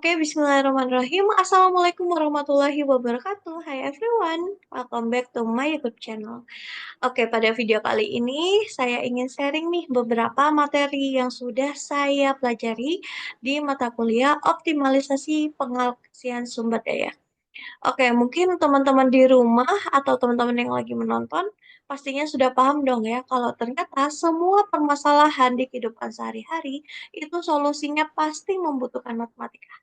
Oke, bismillahirrahmanirrahim. Assalamualaikum warahmatullahi wabarakatuh. Hai everyone, welcome back to my YouTube channel. Oke, pada video kali ini saya ingin sharing nih beberapa materi yang sudah saya pelajari di mata kuliah optimalisasi pengaplikasian sumber daya. Oke, mungkin teman-teman di rumah atau teman-teman yang lagi menonton pastinya sudah paham dong ya kalau ternyata semua permasalahan di kehidupan sehari-hari itu solusinya pasti membutuhkan matematika.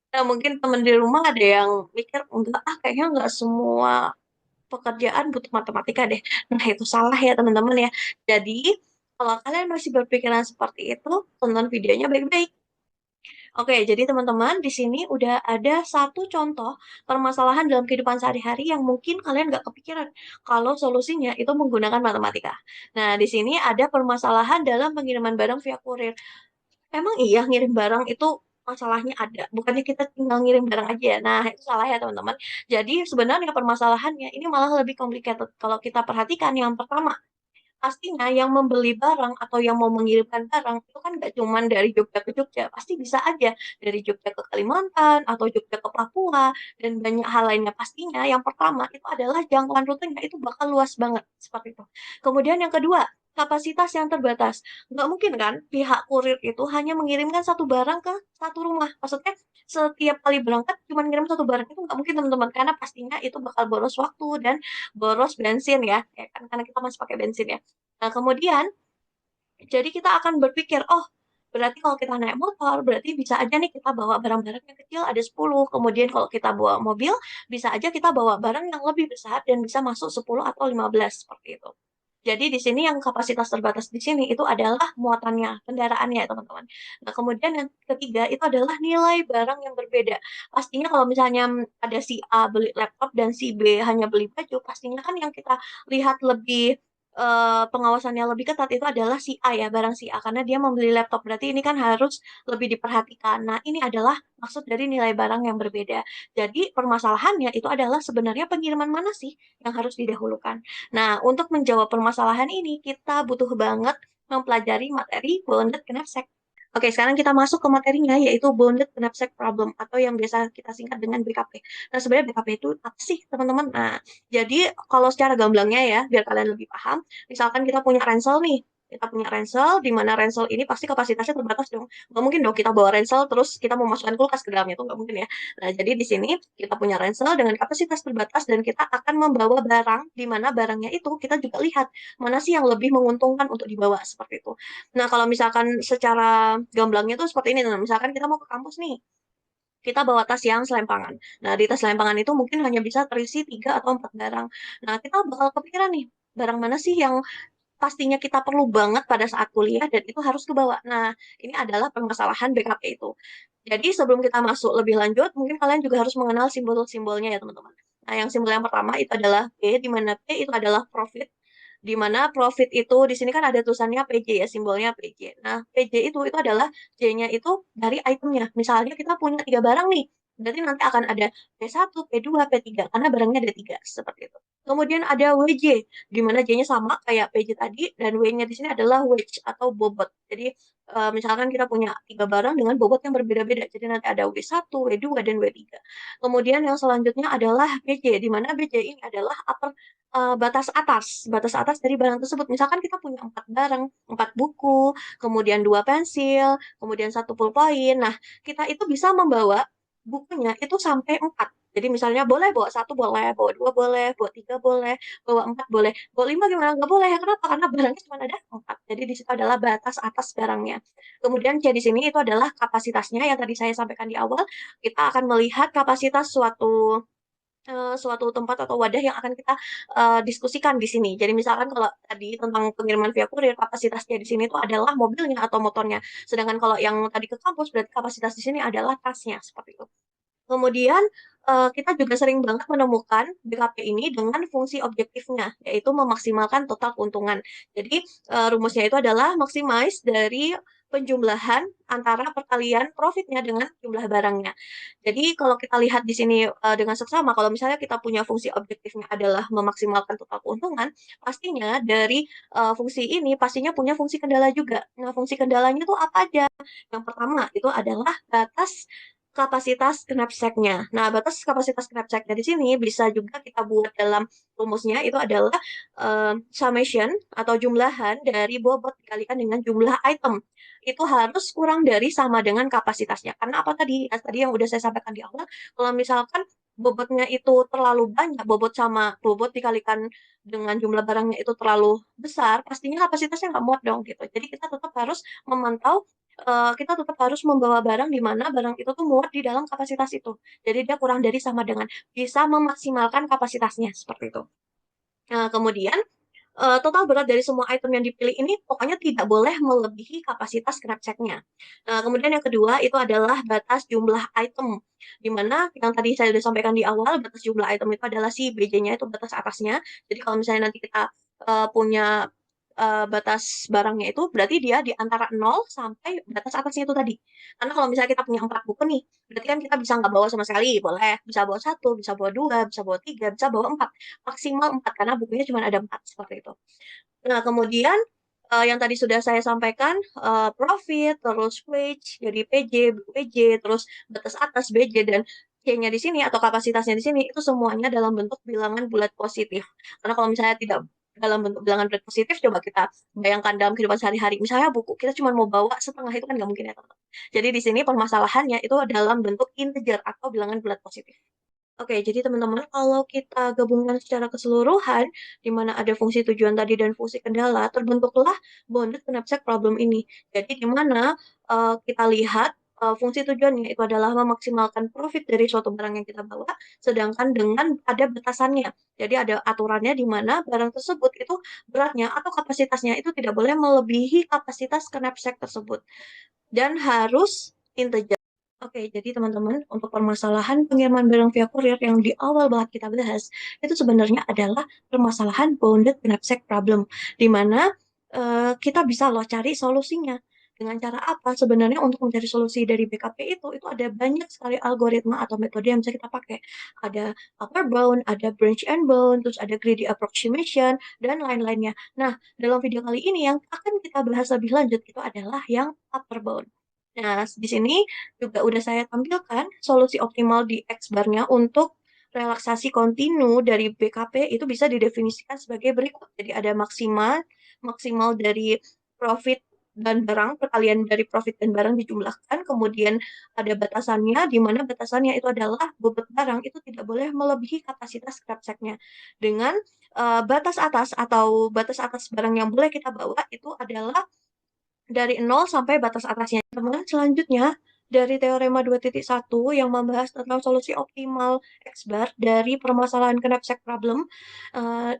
Nah, mungkin teman di rumah ada yang mikir, enggak kayaknya enggak semua pekerjaan butuh matematika deh. Nah, itu salah ya teman-teman ya. Jadi, kalau kalian masih berpikiran seperti itu, tonton videonya baik-baik. Oke, jadi teman-teman, di sini udah ada satu contoh permasalahan dalam kehidupan sehari-hari yang mungkin kalian nggak kepikiran kalau solusinya itu menggunakan matematika. Nah, di sini ada permasalahan dalam pengiriman barang via kurir. Emang iya ngirim barang itu masalahnya ada, bukannya kita tinggal ngirim barang aja ya. Nah, itu salah ya teman-teman. Jadi sebenarnya permasalahannya ini malah lebih complicated kalau kita perhatikan. Yang pertama, pastinya yang membeli barang atau yang mau mengirimkan barang itu kan nggak cuma dari Jogja ke Jogja, pasti bisa aja dari Jogja ke Kalimantan atau Jogja ke Papua dan banyak hal lainnya. Pastinya yang pertama itu adalah jangkauan rutenya itu bakal luas banget seperti itu. Kemudian yang kedua, kapasitas yang terbatas. Nggak mungkin kan pihak kurir itu hanya mengirimkan satu barang ke satu rumah. Maksudnya setiap kali berangkat cuma ngirim satu barang itu nggak mungkin teman-teman, karena pastinya itu bakal boros waktu dan boros bensin ya kan, karena kita masih pakai bensin ya. Nah, kemudian jadi kita akan berpikir, oh, berarti kalau kita naik motor, berarti bisa aja nih kita bawa barang-barang yang kecil ada 10. Kemudian kalau kita bawa mobil, bisa aja kita bawa barang yang lebih besar dan bisa masuk 10 atau 15 seperti itu. Jadi di sini yang kapasitas terbatas di sini itu adalah muatannya, kendaraannya ya teman-teman. Nah, kemudian yang ketiga itu adalah nilai barang yang berbeda. Pastinya kalau misalnya ada si A beli laptop dan si B hanya beli baju, pastinya kan yang kita lihat lebih pengawasannya lebih ketat itu adalah si A ya, barang si A, karena dia membeli laptop, berarti ini kan harus lebih diperhatikan. Nah, ini adalah maksud dari nilai barang yang berbeda. Jadi permasalahannya itu adalah sebenarnya pengiriman mana sih yang harus didahulukan. Nah, untuk menjawab permasalahan ini, kita butuh banget mempelajari materi bounded knapsack. Oke, sekarang kita masuk ke materinya, yaitu bounded knapsack problem, atau yang biasa kita singkat dengan BKP. Nah, sebenarnya BKP itu apa sih, teman-teman? Nah, jadi kalau secara gamblangnya ya, biar kalian lebih paham, misalkan kita punya ransel nih, kita punya ransel, di mana ransel ini pasti kapasitasnya terbatas dong. Nggak mungkin dong kita bawa ransel, terus kita memasukkan kulkas ke dalamnya, itu nggak mungkin ya. Nah, jadi di sini kita punya ransel dengan kapasitas terbatas, dan kita akan membawa barang, di mana barangnya itu kita juga lihat mana sih yang lebih menguntungkan untuk dibawa, seperti itu. Nah, kalau misalkan secara gamblangnya tuh seperti ini, nah, misalkan kita mau ke kampus nih, kita bawa tas yang selempangan. Nah, di tas selempangan itu mungkin hanya bisa terisi 3 atau 4 barang. Nah, kita bakal kepikiran nih, barang mana sih yang pastinya kita perlu banget pada saat kuliah dan itu harus kebawa. Nah, ini adalah permasalahan BKP itu. Jadi sebelum kita masuk lebih lanjut, mungkin kalian juga harus mengenal simbol-simbolnya ya teman-teman. Nah, yang simbol yang pertama itu adalah P, di mana P itu adalah profit, di mana profit itu di sini kan ada tulisannya PJ ya, simbolnya PJ. Nah, PJ itu adalah J-nya itu dari itemnya. Misalnya kita punya 3 barang nih, berarti nanti akan ada P1, P2, P3, karena barangnya ada 3, seperti itu. Kemudian ada WJ, di mana J-nya sama kayak PJ tadi, dan W-nya di sini adalah wage atau bobot. Jadi, misalkan kita punya 3 barang dengan bobot yang berbeda-beda. Jadi nanti ada W1, W2, dan W3. Kemudian yang selanjutnya adalah BJ, di mana BJ ini adalah batas atas dari barang tersebut. Misalkan kita punya 4 barang, 4 buku, kemudian 2 pensil, kemudian 1 pulpoin. Nah, kita itu bisa membawa bukunya itu sampai 4. Jadi misalnya boleh bawa 1 boleh, bawa 2 boleh, bawa 3 boleh, bawa 4 boleh, bawa 5 gimana? Nggak boleh ya, kenapa? Karena barangnya cuma ada 4. Jadi di situ adalah batas atas barangnya. Kemudian C di sini itu adalah kapasitasnya yang tadi saya sampaikan di awal. Kita akan melihat kapasitas suatu tempat atau wadah yang akan kita diskusikan di sini. Jadi misalkan kalau tadi tentang pengiriman via kurir, kapasitasnya di sini itu adalah mobilnya atau motornya. Sedangkan kalau yang tadi ke kampus, berarti kapasitas di sini adalah tasnya, seperti itu. Kemudian kita juga sering banget menemukan BKP ini dengan fungsi objektifnya, yaitu memaksimalkan total keuntungan. Jadi rumusnya itu adalah maximize dari penjumlahan antara perkalian profitnya dengan jumlah barangnya. Jadi kalau kita lihat di sini dengan seksama, kalau misalnya kita punya fungsi objektifnya adalah memaksimalkan total keuntungan, pastinya dari fungsi ini pastinya punya fungsi kendala juga. Nah, fungsi kendalanya itu apa aja? Yang pertama itu adalah batas kapasitas knapsack-nya. Nah, batas kapasitas knapsack-nya di sini bisa juga kita buat dalam rumusnya, itu adalah summation atau jumlahan dari bobot dikalikan dengan jumlah item. Itu harus kurang dari sama dengan kapasitasnya. Karena apa tadi? Tadi yang udah saya sampaikan di awal, kalau misalkan bobotnya itu terlalu banyak, bobot sama bobot dikalikan dengan jumlah barangnya itu terlalu besar, pastinya kapasitasnya nggak muat dong gitu. Jadi kita tetap harus memantau, kita tetap harus membawa barang di mana barang itu tuh muat di dalam kapasitas itu. Jadi dia kurang dari sama dengan bisa memaksimalkan kapasitasnya seperti itu. Nah, kemudian total berat dari semua item yang dipilih ini pokoknya tidak boleh melebihi kapasitas knapsack-nya. Nah, kemudian yang kedua itu adalah batas jumlah item, di mana yang tadi saya sudah sampaikan di awal, batas jumlah item itu adalah si BJ-nya itu batas atasnya. Jadi kalau misalnya nanti kita punya batas barangnya itu, berarti dia di antara 0 sampai batas atasnya itu tadi. Karena kalau misalnya kita punya 4 buku nih, berarti kan kita bisa nggak bawa sama sekali, boleh. Bisa bawa satu, bisa bawa dua, bisa bawa tiga, bisa bawa empat. Maksimal 4, karena bukunya cuma ada 4, seperti itu. Nah, kemudian yang tadi sudah saya sampaikan, profit, terus wage, jadi PJ, PJ, terus batas atas BJ, dan C-nya di sini atau kapasitasnya di sini, itu semuanya dalam bentuk bilangan bulat positif. Karena kalau misalnya tidak dalam bentuk bilangan bulat positif, coba kita bayangkan dalam kehidupan sehari-hari. Misalnya buku, kita cuma mau bawa setengah, itu kan nggak mungkin ya, teman-teman. Jadi di sini permasalahannya itu dalam bentuk integer atau bilangan bulat positif. Oke, jadi teman-teman, kalau kita gabungkan secara keseluruhan, di mana ada fungsi tujuan tadi dan fungsi kendala, terbentuklah bounded knapsack problem ini. Jadi di mana kita lihat fungsi tujuannya itu adalah memaksimalkan profit dari suatu barang yang kita bawa, sedangkan dengan ada batasannya. Jadi ada aturannya di mana barang tersebut itu beratnya atau kapasitasnya itu tidak boleh melebihi kapasitas knapsack tersebut dan harus integer. Oke, jadi teman-teman, untuk permasalahan pengiriman barang via kurir yang di awal banget kita bahas, itu sebenarnya adalah permasalahan bounded knapsack problem, di mana kita bisa loh cari solusinya. Dengan cara apa? Sebenarnya untuk mencari solusi dari BKP itu ada banyak sekali algoritma atau metode yang bisa kita pakai. Ada upper bound, ada branch and bound, terus ada greedy approximation, dan lain-lainnya. Nah, dalam video kali ini yang akan kita bahas lebih lanjut itu adalah yang upper bound. Nah, di sini juga udah saya tampilkan solusi optimal di X-bar-nya untuk relaksasi kontinu dari BKP itu bisa didefinisikan sebagai berikut. Jadi ada maksimal dari profit dan barang, perkalian dari profit dan barang dijumlahkan, kemudian ada batasannya, di mana batasannya itu adalah bobot barang itu tidak boleh melebihi kapasitas scrap sack-nya. Dengan batas atas atau batas atas barang yang boleh kita bawa itu adalah dari 0 sampai batas atasnya. Teman, selanjutnya dari teorema 2.1 yang membahas tentang solusi optimal X-bar dari permasalahan knapsack problem,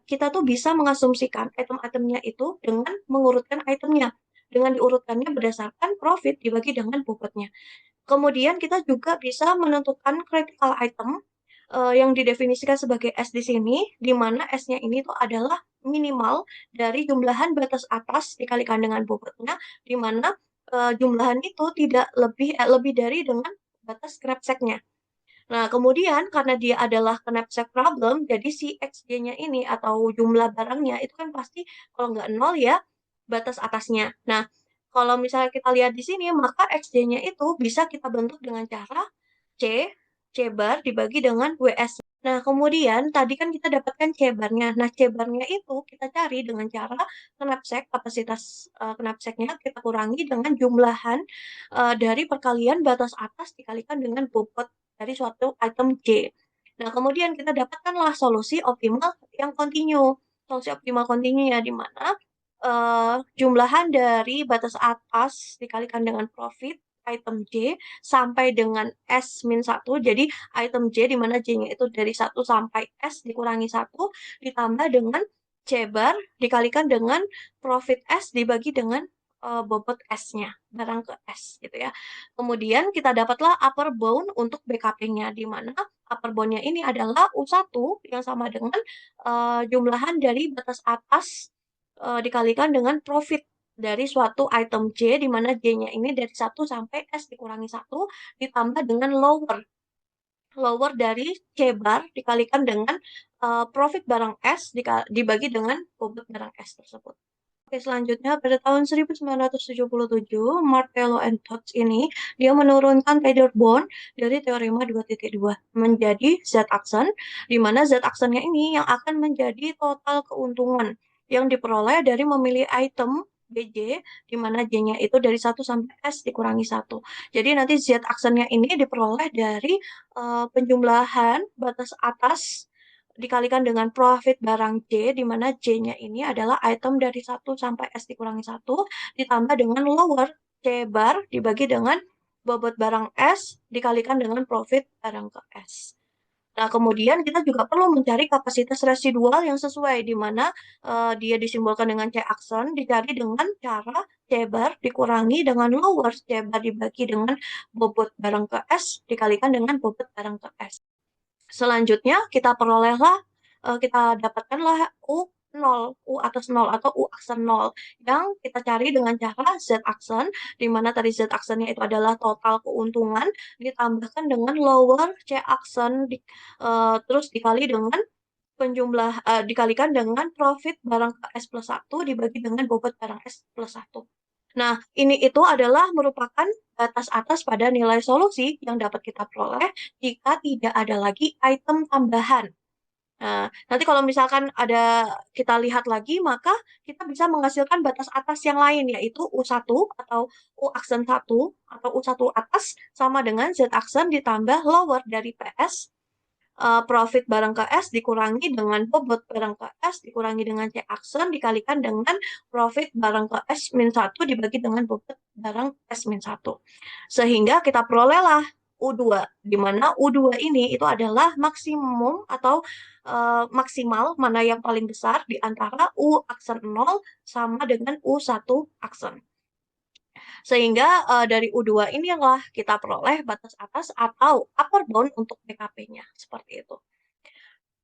kita tuh bisa mengasumsikan item-itemnya itu dengan mengurutkan itemnya. Dengan diurutkannya berdasarkan profit dibagi dengan bobotnya. Kemudian kita juga bisa menentukan critical item yang didefinisikan sebagai S di sini, di mana S-nya ini tuh adalah minimal dari jumlahan batas atas dikalikan dengan bobotnya, di mana jumlahan itu tidak lebih dari dengan batas knapsack-nya. Nah, kemudian karena dia adalah knapsack problem, jadi si XJ-nya ini atau jumlah barangnya itu kan pasti kalau nggak nol ya batas atasnya. Nah, kalau misalnya kita lihat di sini, maka XJ-nya itu bisa kita bentuk dengan cara C, C bar dibagi dengan WS. Nah, kemudian tadi kan kita dapatkan C barnya. Nah, C barnya itu kita cari dengan cara knapsack, kapasitas knapsacknya kita kurangi dengan jumlahan dari perkalian batas atas dikalikan dengan bobot dari suatu item C. Nah, kemudian kita dapatkanlah solusi optimal yang kontinu. Solusi optimal kontinu ya, di mana jumlahan dari batas atas dikalikan dengan profit item J sampai dengan S-1. Jadi item J di mana J-nya itu dari 1 sampai S dikurangi 1 ditambah dengan C bar dikalikan dengan profit S dibagi dengan bobot S-nya, barang ke S gitu ya. Kemudian kita dapatlah upper bound untuk BKP-nya, di mana upper bound-nya ini adalah U1 yang sama dengan jumlahan dari batas atas dikalikan dengan profit dari suatu item J, di mana J-nya ini dari 1 sampai S dikurangi 1, ditambah dengan lower. Lower dari C bar dikalikan dengan profit barang S dibagi dengan bobot barang S tersebut. Oke, selanjutnya pada tahun 1977, Martello and Todds ini dia menurunkan Taylor Bond dari teorema 2.2 menjadi Z-aksen, di mana Z-aksennya ini yang akan menjadi total keuntungan yang diperoleh dari memilih item BJ, di mana J-nya itu dari 1 sampai S dikurangi 1. Jadi nanti Z-aksennya ini diperoleh dari penjumlahan batas atas dikalikan dengan profit barang J, di mana J-nya ini adalah item dari 1 sampai S dikurangi 1, ditambah dengan lower C bar dibagi dengan bobot barang S dikalikan dengan profit barang ke S. Nah, kemudian kita juga perlu mencari kapasitas residual yang sesuai, di mana dia disimbolkan dengan C aksen, dicari dengan cara C bar dikurangi dengan lower C bar dibagi dengan bobot barang ke S dikalikan dengan bobot barang ke S. Selanjutnya kita perolehlah, kita dapatkanlah U atas 0 atau U aksen 0 yang kita cari dengan cara Z aksen, di mana tadi Z aksennya itu adalah total keuntungan ditambahkan dengan lower C aksen, terus dikali dengan dikalikan dengan profit barang S plus 1 dibagi dengan bobot barang S plus 1. Nah, ini itu adalah merupakan batas atas pada nilai solusi yang dapat kita peroleh jika tidak ada lagi item tambahan. Nah, nanti kalau misalkan ada kita lihat lagi, maka kita bisa menghasilkan batas atas yang lain, yaitu U1 atau U aksen 1 atau U1 atas sama dengan Z aksen ditambah lower dari PS, profit barang ke S dikurangi dengan bobot barang ke S dikurangi dengan C aksen dikalikan dengan profit barang ke S min 1 dibagi dengan bobot barang S min 1. Sehingga kita perolehlah U2, di mana U2 ini itu adalah maksimum atau maksimal mana yang paling besar di antara U aksen 0 sama dengan U1 aksen. Sehingga dari U2 ini yang kita peroleh batas atas atau upper bound untuk PKP-nya. Seperti itu.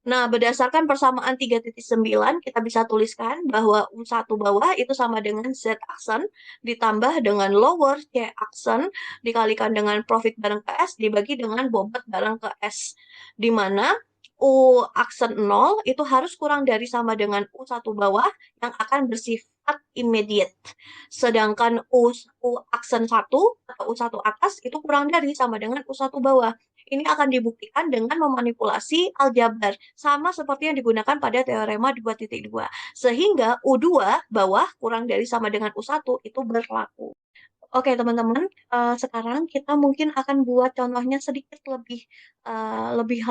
Nah, berdasarkan persamaan 3.9, kita bisa tuliskan bahwa U1 bawah itu sama dengan Z aksen, ditambah dengan lower C aksen, dikalikan dengan profit barang ke S, dibagi dengan bobot barang ke S. Di mana U aksen 0 itu harus kurang dari sama dengan U1 bawah yang akan bersifat immediate. Sedangkan U aksen 1 atau U1 atas itu kurang dari sama dengan U1 bawah. Ini akan dibuktikan dengan memanipulasi aljabar, sama seperti yang digunakan pada teorema 2.2. Sehingga U2 bawah kurang dari sama dengan U1 itu berlaku. Oke, teman-teman, sekarang kita mungkin akan buat contohnya sedikit lebih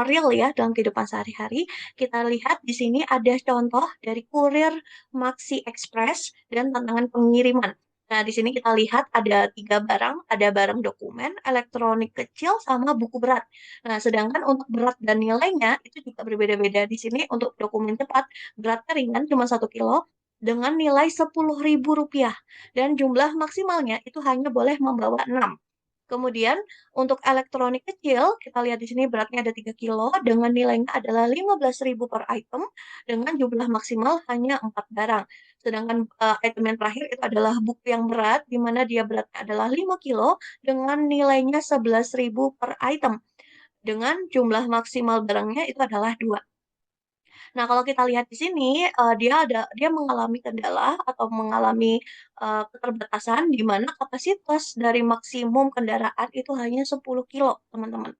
real ya dalam kehidupan sehari-hari. Kita lihat di sini ada contoh dari kurir Maxi Express dan tantangan pengiriman. Nah, di sini kita lihat ada 3 barang, ada barang dokumen, elektronik kecil, sama buku berat. Nah, sedangkan untuk berat dan nilainya itu juga berbeda-beda. Di sini untuk dokumen cepat, beratnya ringan cuma 1 kilo, dengan nilai Rp10.000 dan jumlah maksimalnya itu hanya boleh membawa 6. Kemudian untuk elektronik kecil, kita lihat di sini beratnya ada 3 kilo dengan nilainya adalah 15.000 per item dengan jumlah maksimal hanya 4 barang. Sedangkan item yang terakhir itu adalah buku yang berat, di mana dia beratnya adalah 5 kilo dengan nilainya 11.000 per item. Dengan jumlah maksimal barangnya itu adalah 2. Nah, kalau kita lihat di sini, dia mengalami kendala atau mengalami keterbatasan di mana kapasitas dari maksimum kendaraan itu hanya 10 kilo, teman-teman.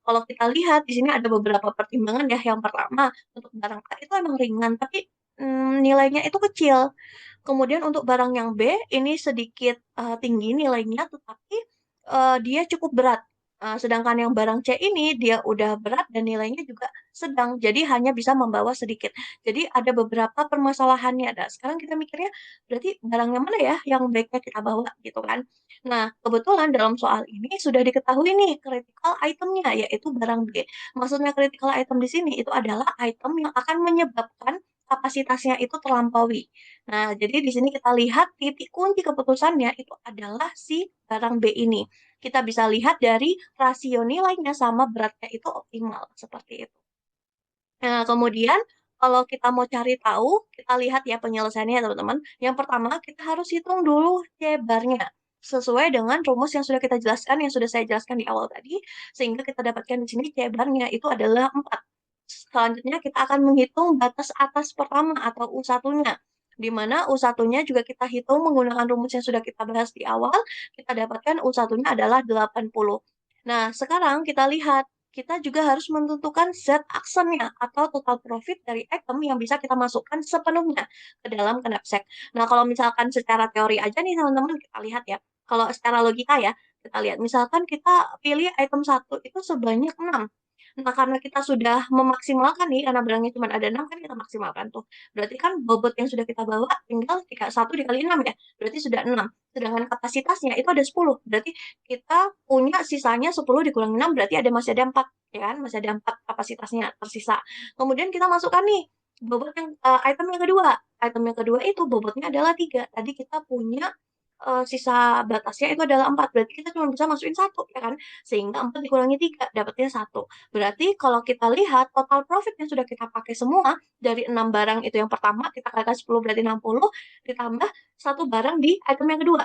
Kalau kita lihat di sini ada beberapa pertimbangan ya. Yang pertama, untuk barang A itu emang ringan, tapi nilainya itu kecil. Kemudian untuk barang yang B ini sedikit tinggi nilainya, tetapi dia cukup berat. Sedangkan yang barang C ini dia udah berat dan nilainya juga sedang, jadi hanya bisa membawa sedikit. Jadi ada beberapa permasalahannya. Nah, sekarang kita mikirnya berarti barang yang mana ya yang baiknya kita bawa gitu kan. Nah, kebetulan dalam soal ini sudah diketahui nih critical itemnya, yaitu barang B. Maksudnya critical item di sini itu adalah item yang akan menyebabkan kapasitasnya itu terlampaui. Nah, jadi di sini kita lihat titik kunci keputusannya itu adalah si barang B ini. Kita bisa lihat dari rasio nilainya sama beratnya itu optimal, seperti itu. Nah, kemudian kalau kita mau cari tahu, kita lihat ya penyelesaiannya teman-teman. Yang pertama, kita harus hitung dulu C-barnya. Sesuai dengan rumus yang sudah kita jelaskan, yang sudah saya jelaskan di awal tadi, sehingga kita dapatkan di sini C-barnya itu adalah 4. Selanjutnya kita akan menghitung batas atas pertama atau U1-nya. di mana U1-nya juga kita hitung menggunakan rumus yang sudah kita bahas di awal, kita dapatkan U1-nya adalah 80. Nah, sekarang kita lihat, kita juga harus menentukan Z-aksennya atau total profit dari item yang bisa kita masukkan sepenuhnya ke dalam knapsack. Nah, kalau misalkan secara teori aja nih teman-teman, kita lihat ya. Kalau secara logika ya, kita lihat. Misalkan kita pilih item 1 itu sebanyak 6. Nah, karena kita sudah memaksimalkan nih, karena barangnya cuma ada 6 kan kita maksimalkan tuh. Berarti kan bobot yang sudah kita bawa tinggal 1 dikali 6 ya, berarti sudah 6. Sedangkan kapasitasnya itu ada 10, berarti kita punya sisanya 10 dikurangi 6, berarti masih ada 4, ya kan? Masih ada 4 kapasitasnya tersisa. Kemudian kita masukkan nih, bobot yang item yang kedua. Item yang kedua itu bobotnya adalah 3. Tadi kita punya sisa batasnya itu adalah 4, berarti kita cuma bisa masukin 1, ya kan? Sehingga 4 dikurangi 3, dapatnya 1. Berarti kalau kita lihat total profit yang sudah kita pakai semua dari 6 barang itu yang pertama, kita kalikan 10 berarti 60, ditambah 1 barang di item yang kedua.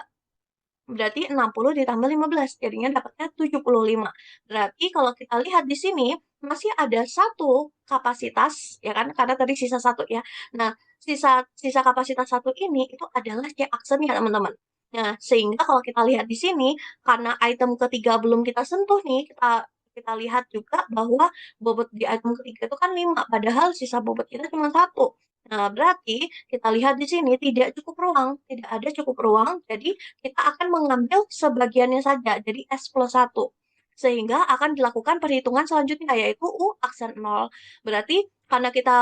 Berarti 60 ditambah 15, jadinya dapatnya 75. Berarti kalau kita lihat di sini, masih ada satu kapasitas, ya kan? Karena tadi sisa 1 ya. Nah, sisa sisa kapasitas 1 ini itu adalah C-aksen ya, teman-teman. Nah, sehingga kalau kita lihat di sini, karena item ketiga belum kita sentuh nih, kita kita lihat juga bahwa bobot di item ketiga itu kan 5, padahal sisa bobot kita cuma 1. Nah, berarti kita lihat di sini tidak cukup ruang, tidak ada cukup ruang, jadi kita akan mengambil sebagiannya saja, jadi S plus 1. Sehingga akan dilakukan perhitungan selanjutnya, yaitu U aksen 0. Berarti karena kita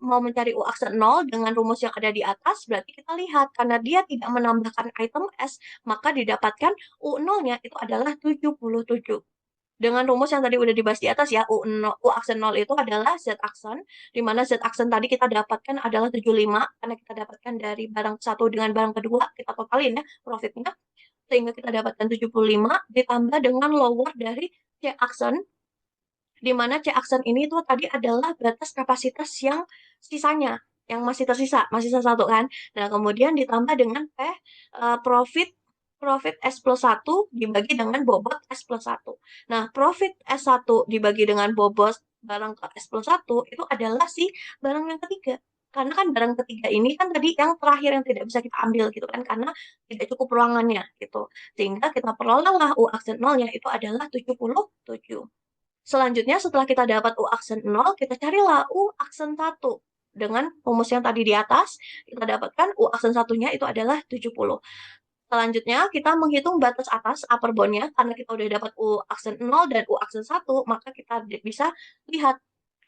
mau mencari U aksen 0 dengan rumus yang ada di atas, berarti kita lihat, karena dia tidak menambahkan item S, maka didapatkan U 0-nya itu adalah 77. Dengan rumus yang tadi udah dibahas di atas ya, U aksen 0 itu adalah Z aksen, di mana Z aksen tadi kita dapatkan adalah 75, karena kita dapatkan dari barang satu dengan barang kedua, kita totalin ya profitnya, sehingga kita dapatkan 75, ditambah dengan lower dari C aksen, di mana C aksen ini tuh tadi adalah batas kapasitas yang sisanya, yang masih tersisa, masih sisa 1 kan. Nah, kemudian ditambah dengan profit profit S plus 1 dibagi dengan bobot S plus 1. Nah, profit S1 dibagi dengan bobot barang ke S plus 1 itu adalah si barang yang ketiga. Karena kan barang ketiga ini kan tadi yang terakhir yang tidak bisa kita ambil gitu kan, karena tidak cukup ruangannya gitu. Sehingga kita perolehlah U aksen 0-nya itu adalah 77. Selanjutnya setelah kita dapat U aksen 0, kita carilah U aksen 1. Dengan rumus yang tadi di atas, kita dapatkan U aksen 1-nya itu adalah 70. Selanjutnya, kita menghitung batas atas upper bound-nya, karena kita udah dapat U aksen 0 dan U aksen 1, maka kita bisa lihat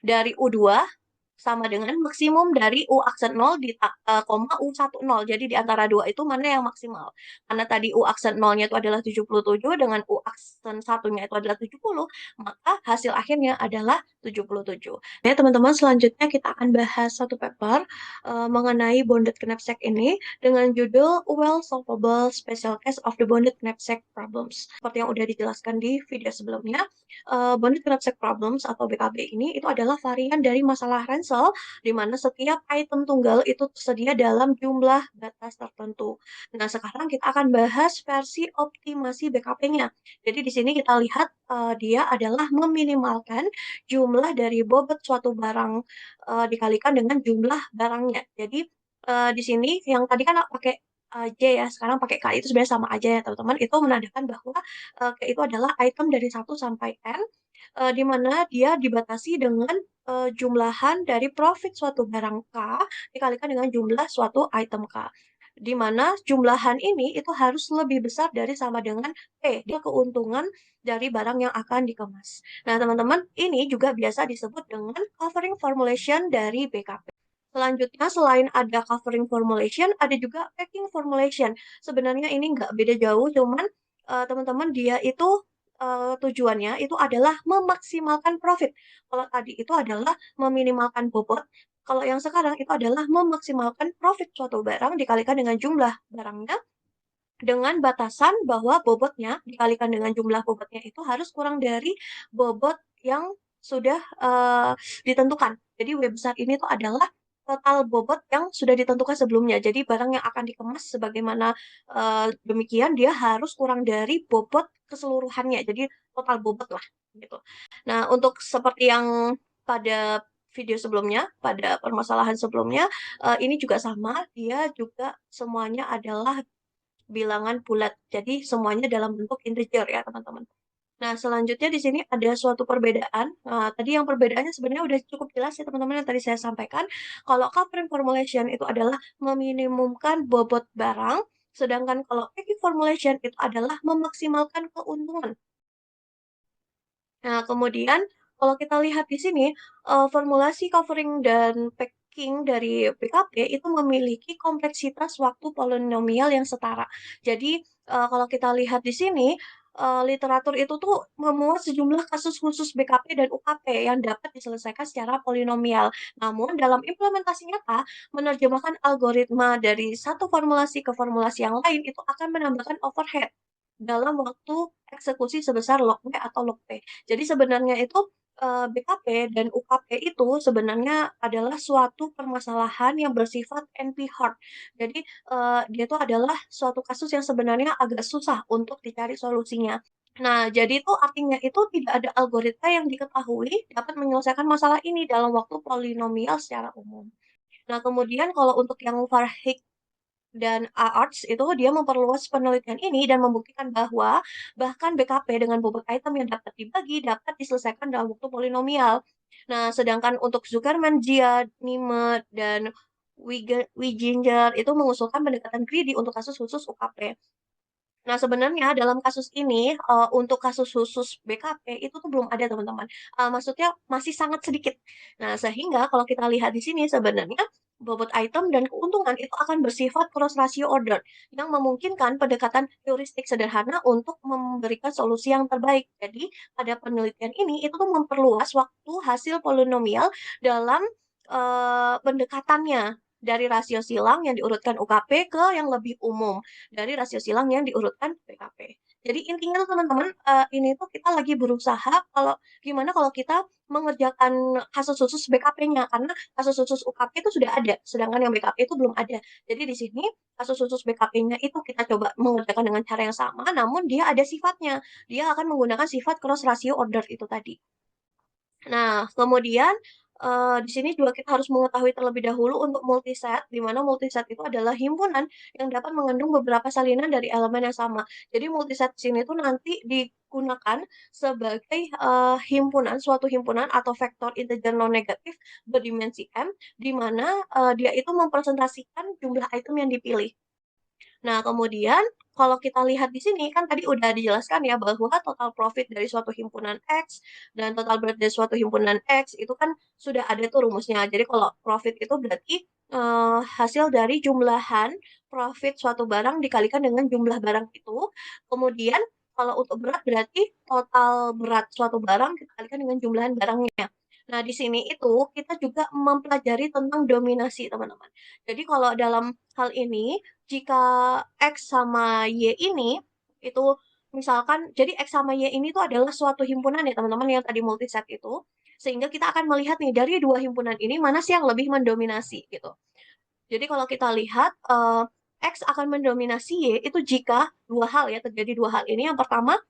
dari U2 sama dengan maksimum dari U aksen 0 koma U10. Jadi di antara dua itu mana yang maksimal? Karena tadi U aksen 0-nya itu adalah 77 dengan U aksen 1-nya itu adalah 70, maka hasil akhirnya adalah 77. Ya, teman-teman, selanjutnya kita akan bahas satu paper mengenai bonded knapsack ini dengan judul Well Solvable Special Case of the Bonded Knapsack Problems. Seperti yang udah dijelaskan di video sebelumnya, bonded knapsack problems atau BKB ini itu adalah varian dari masalah ransel, di mana setiap item tunggal itu tersedia dalam jumlah batas tertentu. Nah, sekarang kita akan bahas versi optimasi BKP-nya. Jadi di sini kita lihat dia adalah meminimalkan jumlah dari bobot suatu barang dikalikan dengan jumlah barangnya. Jadi di sini yang tadi kan pakai J ya, sekarang pakai K itu sebenarnya sama aja ya teman-teman. Itu menandakan bahwa K itu adalah item dari 1 sampai N, di mana dia dibatasi dengan jumlahan dari profit suatu barang K dikalikan dengan jumlah suatu item K. Di mana jumlahan ini itu harus lebih besar dari sama dengan P, dia keuntungan dari barang yang akan dikemas. Nah, teman-teman, ini juga biasa disebut dengan covering formulation dari BKP. Selanjutnya, selain ada covering formulation, ada juga packing formulation. Sebenarnya ini nggak beda jauh, cuman teman-teman dia itu tujuannya itu adalah memaksimalkan profit. Kalau tadi itu adalah meminimalkan bobot, kalau yang sekarang itu adalah memaksimalkan profit suatu barang dikalikan dengan jumlah barangnya, dengan batasan bahwa bobotnya dikalikan dengan jumlah bobotnya itu harus kurang dari bobot yang sudah ditentukan. Jadi W besar ini tuh adalah total bobot yang sudah ditentukan sebelumnya. Jadi barang yang akan dikemas sebagaimana demikian dia harus kurang dari bobot keseluruhannya. Jadi total bobot lah gitu. Nah, untuk seperti yang pada video sebelumnya, pada permasalahan sebelumnya, ini juga sama, dia juga semuanya adalah bilangan bulat. Jadi semuanya dalam bentuk integer ya, teman-teman. Nah, selanjutnya di sini ada suatu perbedaan. Tadi yang perbedaannya sebenarnya udah cukup jelas ya teman-teman yang tadi saya sampaikan. Kalau coverage formulation itu adalah meminimumkan bobot barang, sedangkan kalau packing formulation itu adalah memaksimalkan keuntungan. Nah, kemudian kalau kita lihat di sini, formulasi covering dan packing dari PKP itu memiliki kompleksitas waktu polinomial yang setara. Jadi, kalau kita lihat di sini, literatur itu tuh memuat sejumlah kasus khusus BKP dan UKP yang dapat diselesaikan secara polinomial. Namun dalam implementasi nyata, menerjemahkan algoritma dari satu formulasi ke formulasi yang lain itu akan menambahkan overhead dalam waktu eksekusi sebesar log W atau log P. Jadi sebenarnya itu, BKP dan UKP itu sebenarnya adalah suatu permasalahan yang bersifat NP-hard. Jadi, dia itu adalah suatu kasus yang sebenarnya agak susah untuk dicari solusinya. Nah, jadi itu artinya itu tidak ada algoritma yang diketahui dapat menyelesaikan masalah ini dalam waktu polinomial secara umum. Nah, kemudian kalau untuk yang Farhig dan Aarts itu dia memperluas penelitian ini dan membuktikan bahwa bahkan BKP dengan bobot item yang dapat dibagi dapat diselesaikan dalam waktu polinomial. Nah, sedangkan untuk Zuckerman, Jia, Nime, dan Wiginger itu mengusulkan pendekatan greedy untuk kasus khusus UKP. Nah, sebenarnya dalam kasus ini, untuk kasus khusus BKP itu tuh belum ada, teman-teman. Maksudnya masih sangat sedikit. Nah, sehingga kalau kita lihat di sini sebenarnya bobot item dan keuntungan itu akan bersifat cross ratio order yang memungkinkan pendekatan heuristik sederhana untuk memberikan solusi yang terbaik. Jadi, pada penelitian ini itu tuh memperluas waktu hasil polinomial dalam, pendekatannya dari rasio silang yang diurutkan UKP ke yang lebih umum dari rasio silang yang diurutkan PKP. Jadi intinya tuh teman-teman, ini tuh kita lagi berusaha kalau gimana kalau kita mengerjakan kasus khusus BKP-nya, karena kasus khusus UKP itu sudah ada, sedangkan yang BKP itu belum ada. Jadi di sini kasus khusus BKP-nya itu kita coba mengerjakan dengan cara yang sama, namun dia ada sifatnya. Dia akan menggunakan sifat cross ratio order itu tadi. Nah, kemudian, di sini juga kita harus mengetahui terlebih dahulu untuk multiset, di mana multiset itu adalah himpunan yang dapat mengandung beberapa salinan dari elemen yang sama. Jadi multiset di sini tuh nanti digunakan sebagai, himpunan, suatu himpunan atau vektor integer non negatif berdimensi M, di mana, dia itu mempresentasikan jumlah item yang dipilih. Nah, kemudian kalau kita lihat di sini kan tadi udah dijelaskan ya bahwa total profit dari suatu himpunan X dan total berat dari suatu himpunan X itu kan sudah ada tuh rumusnya. Jadi kalau profit itu berarti hasil dari jumlahan profit suatu barang dikalikan dengan jumlah barang itu. Kemudian kalau untuk berat berarti total berat suatu barang dikalikan dengan jumlahan barangnya. Nah, di sini itu kita juga mempelajari tentang dominasi, teman-teman. Jadi kalau dalam hal ini jika X sama Y ini, itu misalkan jadi X sama Y ini tuh adalah suatu himpunan ya teman-teman yang tadi multiset itu, sehingga kita akan melihat nih dari dua himpunan ini mana sih yang lebih mendominasi gitu. Jadi kalau kita lihat, X akan mendominasi Y itu jika dua hal ya, terjadi dua hal ini. Yang pertama,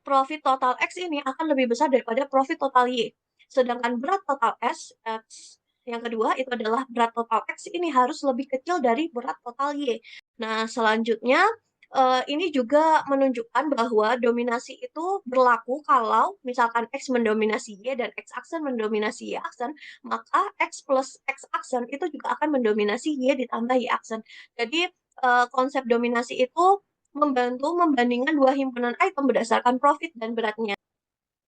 profit total X ini akan lebih besar daripada profit total Y. Sedangkan berat total X yang kedua itu adalah berat total X ini harus lebih kecil dari berat total Y. Nah, selanjutnya ini juga menunjukkan bahwa dominasi itu berlaku kalau misalkan X mendominasi Y dan X aksen mendominasi Y aksen, maka X plus X aksen itu juga akan mendominasi Y ditambah Y aksen. Jadi konsep dominasi itu membantu membandingkan dua himpunan item berdasarkan profit dan beratnya.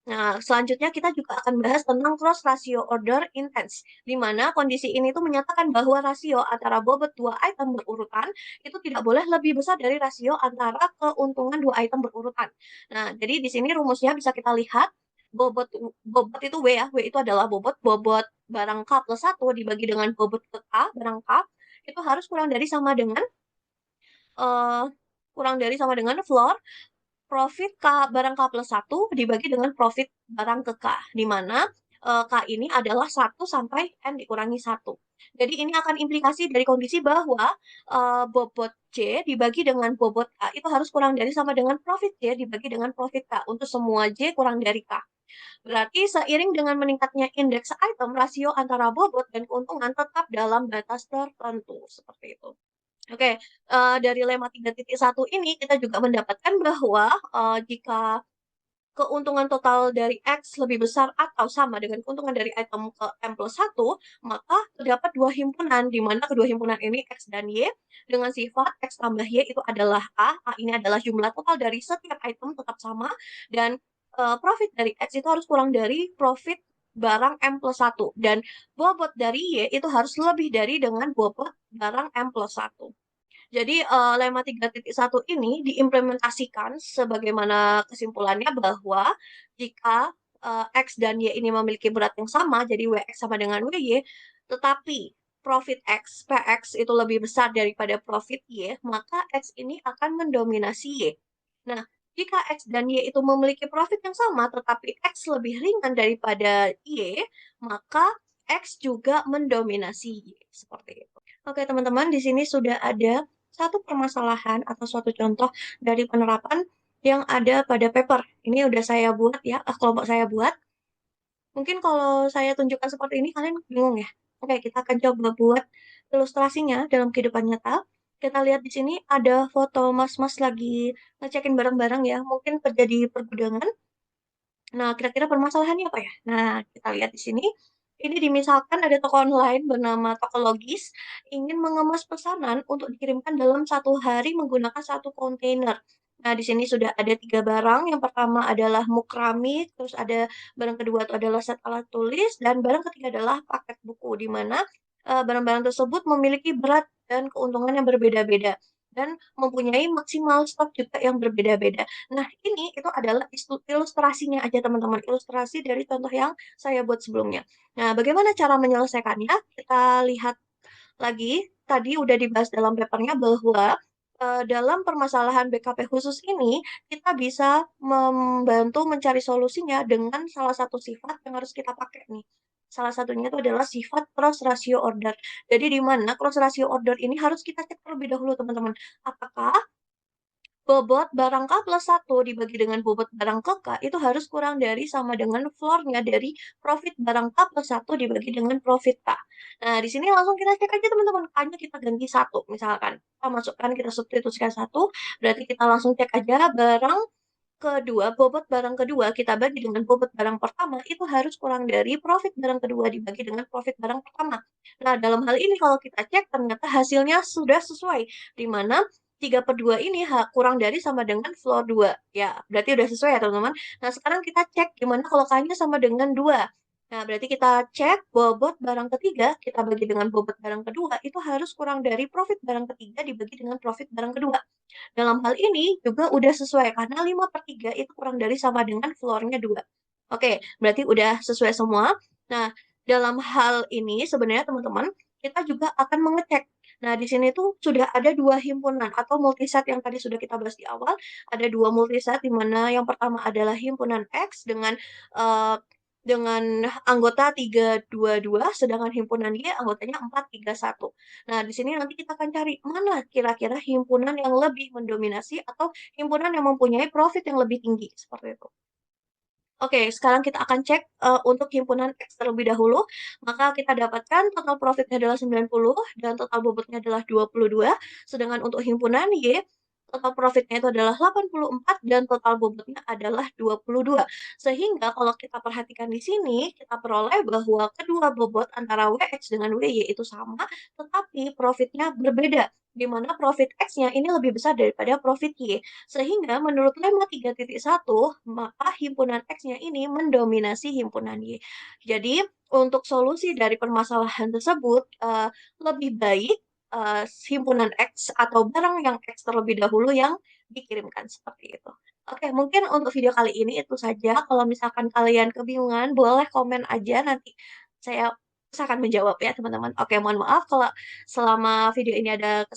Nah, selanjutnya kita juga akan bahas tentang cross ratio order intense, di mana kondisi ini tuh menyatakan bahwa rasio antara bobot dua item berurutan itu tidak boleh lebih besar dari rasio antara keuntungan dua item berurutan. Nah, jadi di sini rumusnya bisa kita lihat bobot bobot itu W ya, W itu adalah bobot barang K plus 1 dibagi dengan bobot ke K, barang K, itu harus uh, kurang dari sama dengan floor profit K barang K plus 1 dibagi dengan profit barang ke K, di mana K ini adalah 1 sampai N dikurangi 1. Jadi ini akan implikasi dari kondisi bahwa bobot J dibagi dengan bobot K itu harus kurang dari sama dengan profit J dibagi dengan profit K untuk semua J kurang dari K. Berarti seiring dengan meningkatnya indeks item, rasio antara bobot dan keuntungan tetap dalam batas tertentu, seperti itu. Oke, dari lemma 3.1 ini kita juga mendapatkan bahwa, jika keuntungan total dari X lebih besar atau sama dengan keuntungan dari item ke M+1, maka terdapat dua himpunan, di mana kedua himpunan ini X dan Y dengan sifat X tambah Y itu adalah A. A ini adalah jumlah total dari setiap item tetap sama, dan profit dari X itu harus kurang dari profit barang M+1, dan bobot dari Y itu harus lebih dari dengan bobot barang M+1. Jadi, lemma 3.1 ini diimplementasikan sebagaimana kesimpulannya bahwa jika, X dan Y ini memiliki berat yang sama, jadi WX sama dengan WY, tetapi profit X, PX itu lebih besar daripada profit Y, maka X ini akan mendominasi Y. Nah, jika X dan Y itu memiliki profit yang sama, tetapi X lebih ringan daripada Y, maka X juga mendominasi Y, seperti itu. Oke, teman-teman, di sini sudah ada satu permasalahan atau suatu contoh dari penerapan yang ada pada paper. Ini udah saya buat ya, kelompok saya buat. Mungkin kalau saya tunjukkan seperti ini kalian bingung ya. Oke, kita akan coba buat ilustrasinya dalam kehidupan nyata. Kita lihat di sini ada foto mas-mas lagi ngecekin barang-barang ya. Mungkin terjadi pergudangan. Nah, kira-kira permasalahannya apa ya? Nah, kita lihat di sini. Ini dimisalkan ada toko online bernama Toko Logis ingin mengemas pesanan untuk dikirimkan dalam satu hari menggunakan satu kontainer. Nah, di sini sudah ada tiga barang. Yang pertama adalah muk keramik, terus ada barang kedua itu adalah set alat tulis, dan barang ketiga adalah paket buku, di mana barang-barang tersebut memiliki berat dan keuntungan yang berbeda-beda dan mempunyai maksimal stok juga yang berbeda-beda. Nah, ini itu adalah ilustrasinya aja teman-teman, ilustrasi dari contoh yang saya buat sebelumnya. Nah, bagaimana cara menyelesaikannya? Kita lihat lagi, tadi udah dibahas dalam papernya bahwa dalam permasalahan BKP khusus ini, kita bisa membantu mencari solusinya dengan salah satu sifat yang harus kita pakai nih. Salah satunya itu adalah sifat cross ratio order. Jadi di mana cross ratio order ini harus kita cek terlebih dahulu teman-teman. Apakah bobot barang K plus 1 dibagi dengan bobot barang ke K itu harus kurang dari sama dengan floor-nya dari profit barang K plus 1 dibagi dengan profit K. Nah, di sini langsung kita cek aja teman-teman. K-nya kita ganti 1 misalkan. Kita masukkan, kita substitusikan 1, berarti kita langsung cek aja barang kedua, bobot barang kedua kita bagi dengan bobot barang pertama, itu harus kurang dari profit barang kedua dibagi dengan profit barang pertama. Nah, dalam hal ini kalau kita cek ternyata hasilnya sudah sesuai, di mana 3/2 ini kurang dari sama dengan floor 2. Ya, berarti udah sesuai ya teman-teman. Nah, sekarang kita cek gimana kalau K-nya sama dengan 2. Nah, berarti kita cek bobot barang ketiga, kita bagi dengan bobot barang kedua, itu harus kurang dari profit barang ketiga dibagi dengan profit barang kedua. Dalam hal ini juga udah sesuai karena 5/3 itu kurang dari sama dengan floor-nya 2. Oke, berarti udah sesuai semua. Nah, dalam hal ini sebenarnya teman-teman, kita juga akan mengecek. Nah, di sini tuh sudah ada dua himpunan atau multiset yang tadi sudah kita bahas di awal. Ada dua multiset di mana yang pertama adalah himpunan X eh, dengan anggota 322, sedangkan himpunan Y anggotanya 431. Nah, di sini nanti kita akan cari mana kira-kira himpunan yang lebih mendominasi atau himpunan yang mempunyai profit yang lebih tinggi, seperti itu. Oke, sekarang kita akan cek untuk himpunan X terlebih dahulu. Maka kita dapatkan total profitnya adalah 90 dan total bobotnya adalah 22. Sedangkan untuk himpunan Y, total profitnya itu adalah 84 dan total bobotnya adalah 22. Sehingga kalau kita perhatikan di sini, kita peroleh bahwa kedua bobot antara WX dengan WY itu sama, tetapi profitnya berbeda. Di mana profit X-nya ini lebih besar daripada profit Y. Sehingga menurut lemma 3.1, maka himpunan X-nya ini mendominasi himpunan Y. Jadi, untuk solusi dari permasalahan tersebut, lebih baik himpunan X atau barang yang X terlebih dahulu yang dikirimkan, seperti itu. Oke, mungkin untuk video kali ini itu saja. Kalau misalkan kalian kebingungan, boleh komen aja, nanti saya usahakan menjawab ya, teman-teman. Oke, mohon maaf kalau selama video ini ada kesalahan.